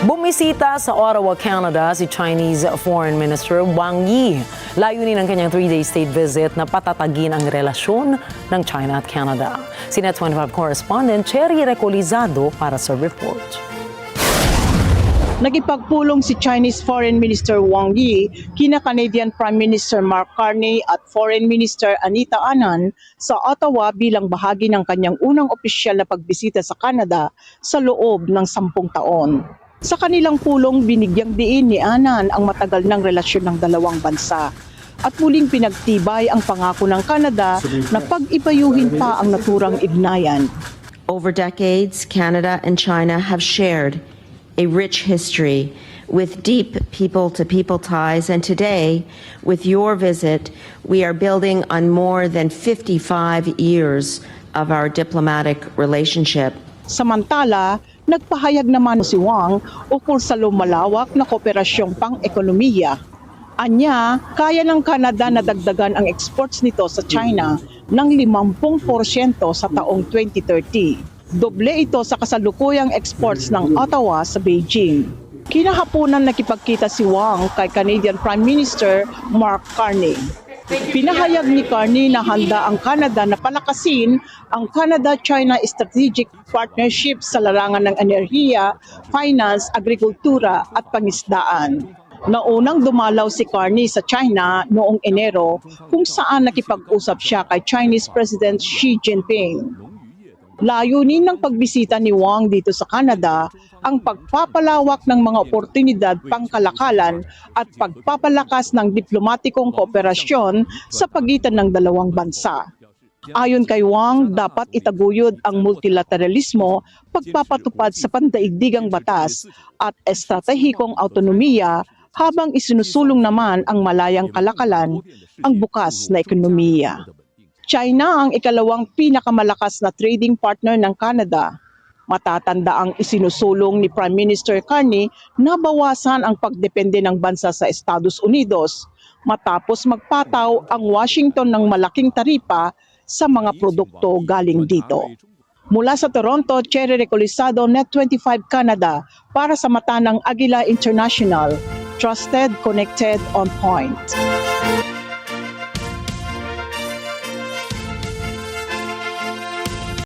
Bumisita sa Ottawa, Canada si Chinese Foreign Minister Wang Yi. Layunin ng kanyang 3-day state visit na patatagin ang relasyon ng China at Canada. Si Net25 correspondent Cherry Recolizado para sa report. Nagipagpulong si Chinese Foreign Minister Wang Yi kina Canadian Prime Minister Mark Carney at Foreign Minister Anita Anand sa Ottawa bilang bahagi ng kanyang unang opisyal na pagbisita sa Canada sa loob ng 10 taon. Sa kanilang pulong, binigyang diin ni Anand ang matagal ng relasyon ng dalawang bansa at muling pinagtibay ang pangako ng Canada na pag-ibayuhin pa ang naturang ignayan. Over decades, Canada and China have shared a rich history with deep people-to-people ties, and today, with your visit, we are building on more than 55 years of our diplomatic relationship. Samantala, nagpahayag naman si Wang ukol sa lumalawak na kooperasyong pang-ekonomiya. Anya, kaya ng Canada na dagdagan ang exports nito sa China ng 50% sa taong 2030. Doble ito sa kasalukuyang exports ng Ottawa sa Beijing. Kinahaponan nakipagkita si Wang kay Canadian Prime Minister Mark Carney. Pinahayag ni Carney na handa ang Canada na palakasin ang Canada-China Strategic Partnership sa larangan ng enerhiya, finance, agrikultura at pangisdaan. Naunang dumalaw si Carney sa China noong Enero kung saan nakipag-usap siya kay Chinese President Xi Jinping. Layunin ng pagbisita ni Wang dito sa Canada ang pagpapalawak ng mga oportunidad pangkalakalan at pagpapalakas ng diplomatikong kooperasyon sa pagitan ng dalawang bansa. Ayon kay Wang, dapat itaguyod ang multilateralismo, pagpapatupad sa pandaigdigang batas at estratehikong autonomiya habang isinusulong naman ang malayang kalakalan, ang bukas na ekonomiya. China ang ikalawang pinakamalakas na trading partner ng Canada. Matatanda ang isinusulong ni Prime Minister Carney na bawasan ang pagdepende ng bansa sa Estados Unidos matapos magpataw ang Washington ng malaking taripa sa mga produkto galing dito. Mula sa Toronto, Cherry Recolizado, Net25 Canada para sa mata ng Agila International. Trusted, connected, on point.